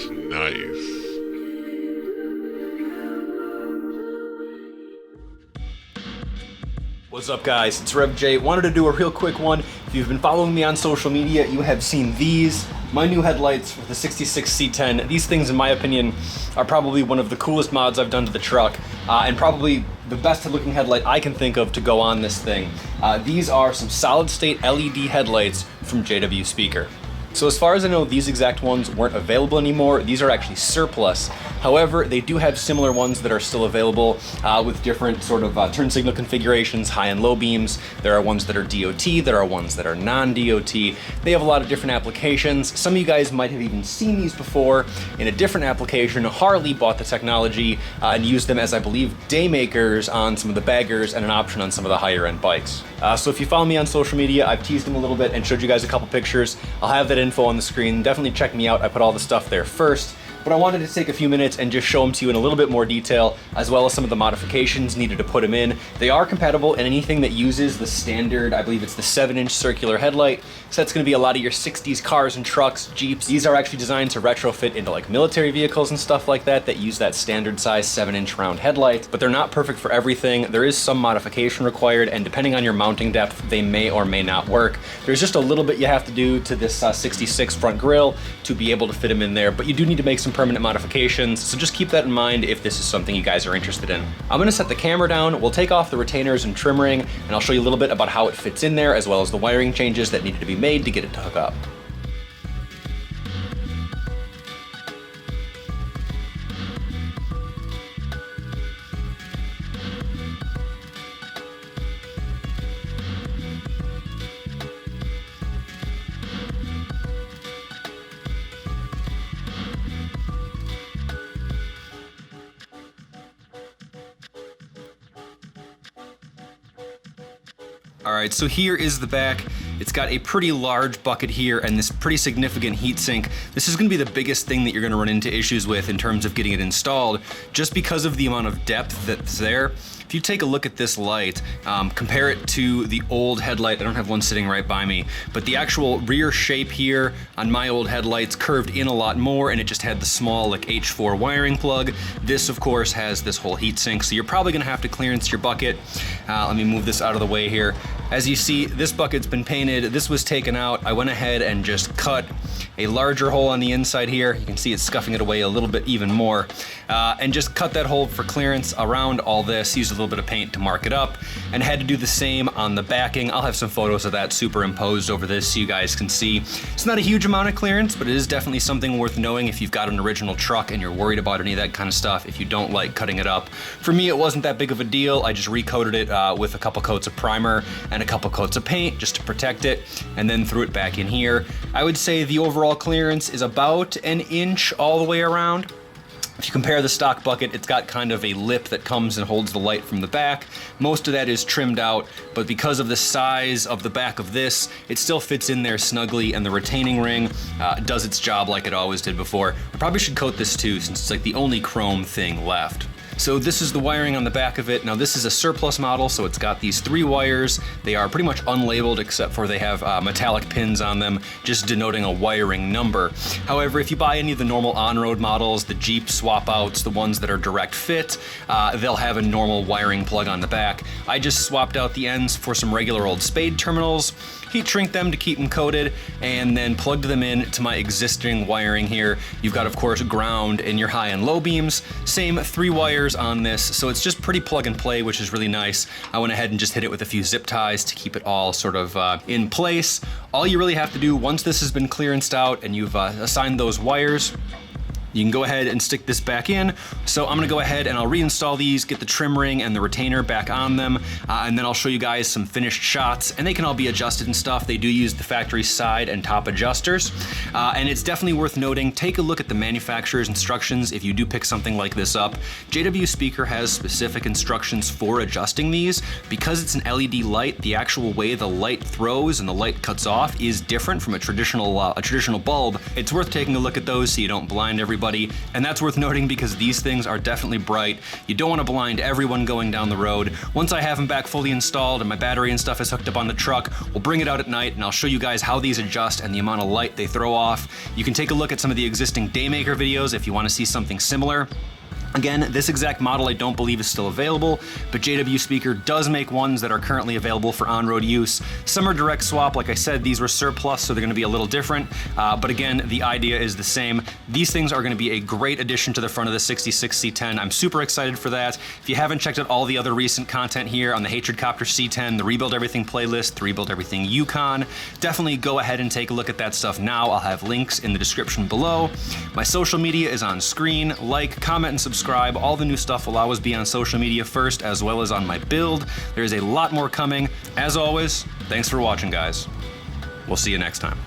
That's nice. What's up guys, it's RevJ. Wanted to do a real quick one. If you've been following me on social media, you have seen these, my new headlights for the 66 C10. These things, in my opinion, are probably one of the coolest mods I've done to the truck, and probably the best looking headlight I can think of to go on this thing. These are some solid state LED headlights from JW Speaker. So as far as I know, these exact ones weren't available anymore. These are actually surplus. However, they do have similar ones that are still available with different sort of turn signal configurations, high and low beams. There are ones that are DOT, there are ones that are non-DOT. They have a lot of different applications. Some of you guys might have even seen these before in a different application. Harley bought the technology and used them as, I believe, day makers on some of the baggers and an option on some of the higher end bikes. So if you follow me on social media, I've teased them a little bit and showed you guys a couple pictures. I'll have that info on the screen. Definitely check me out. I put all the stuff there first. But I wanted to take a few minutes and just show them to you in a little bit more detail, as well as some of the modifications needed to put them in. They are compatible in anything that uses the standard, I believe it's the 7-inch circular headlight. So that's gonna be a lot of your 60s cars and trucks, Jeeps. These are actually designed to retrofit into like military vehicles and stuff like that use that standard size 7-inch round headlight, but they're not perfect for everything. There is some modification required, and depending on your mounting depth, they may or may not work. There's just a little bit you have to do to this 66 front grille to be able to fit them in there, but you do need to make some permanent modifications, so just keep that in mind if this is something you guys are interested in. I'm gonna set the camera down, we'll take off the retainers and trim ring, and I'll show you a little bit about how it fits in there, as well as the wiring changes that needed to be made to get it to hook up. All right, so here is the back. It's got a pretty large bucket here and this pretty significant heat sink. This is gonna be the biggest thing that you're gonna run into issues with in terms of getting it installed, just because of the amount of depth that's there. If you take a look at this light, compare it to the old headlight. I don't have one sitting right by me, but the actual rear shape here on my old headlights curved in a lot more, and it just had the small like H4 wiring plug. This, of course, has this whole heat sink, so you're probably gonna have to clearance your bucket. Let me move this out of the way here. As you see, this bucket's been painted. This was taken out. I went ahead and just cut a larger hole on the inside here. You can see it's scuffing it away a little bit even more. And just cut that hole for clearance around all this. Used a little bit of paint to mark it up, and had to do the same on the backing. I'll have some photos of that superimposed over this so you guys can see. It's not a huge amount of clearance, but it is definitely something worth knowing if you've got an original truck and you're worried about any of that kind of stuff, if you don't like cutting it up. For me, it wasn't that big of a deal. I just recoated it with a couple coats of primer and a couple coats of paint just to protect it, and then threw it back in here. I would say the overall clearance is about an inch all the way around. If you compare the stock bucket, it's got kind of a lip that comes and holds the light from the back. Most of that is trimmed out, but because of the size of the back of this, it still fits in there snugly, and the retaining ring does its job like it always did before. I probably should coat this too, since it's like the only chrome thing left. So this is the wiring on the back of it. Now this is a surplus model, so it's got these 3 wires. They are pretty much unlabeled, except for they have metallic pins on them, just denoting a wiring number. However, if you buy any of the normal on-road models, the Jeep swap outs, the ones that are direct fit, they'll have a normal wiring plug on the back. I just swapped out the ends for some regular old spade terminals, heat shrink them to keep them coated, and then plugged them in to my existing wiring here. You've got, of course, ground in your high and low beams. Same 3 wires on this, so it's just pretty plug and play, which is really nice. I went ahead and just hit it with a few zip ties to keep it all sort of in place. All you really have to do once this has been clearanced out and you've assigned those wires, you can go ahead and stick this back in. So I'm gonna go ahead and I'll reinstall these, get the trim ring and the retainer back on them, and then I'll show you guys some finished shots, and they can all be adjusted and stuff. They do use the factory side and top adjusters, and it's definitely worth noting, take a look at the manufacturer's instructions if you do pick something like this up. JW Speaker has specific instructions for adjusting these. Because it's an LED light, the actual way the light throws and the light cuts off is different from a traditional bulb. It's worth taking a look at those so you don't blind everybody everybody, and that's worth noting because these things are definitely bright. You don't want to blind everyone going down the road. Once I have them back fully installed and my battery and stuff is hooked up on the truck, we'll bring it out at night and I'll show you guys how these adjust and the amount of light they throw off. You can take a look at some of the existing Daymaker videos if you want to see something similar. Again, this exact model I don't believe is still available, but JW Speaker does make ones that are currently available for on-road use. Some are direct swap, like I said, these were surplus, so they're gonna be a little different, but again, the idea is the same. These things are gonna be a great addition to the front of the 66 C10. I'm super excited for that. If you haven't checked out all the other recent content here on the H8RDCPTR C10, the Rebuild Everything playlist, the Rebuild Everything Yukon, definitely go ahead and take a look at that stuff now. I'll have links in the description below. My social media is on screen. Like, comment, and subscribe. All the new stuff will always be on social media first, as well as on my build. There's a lot more coming. As always, thanks for watching, guys. We'll see you next time.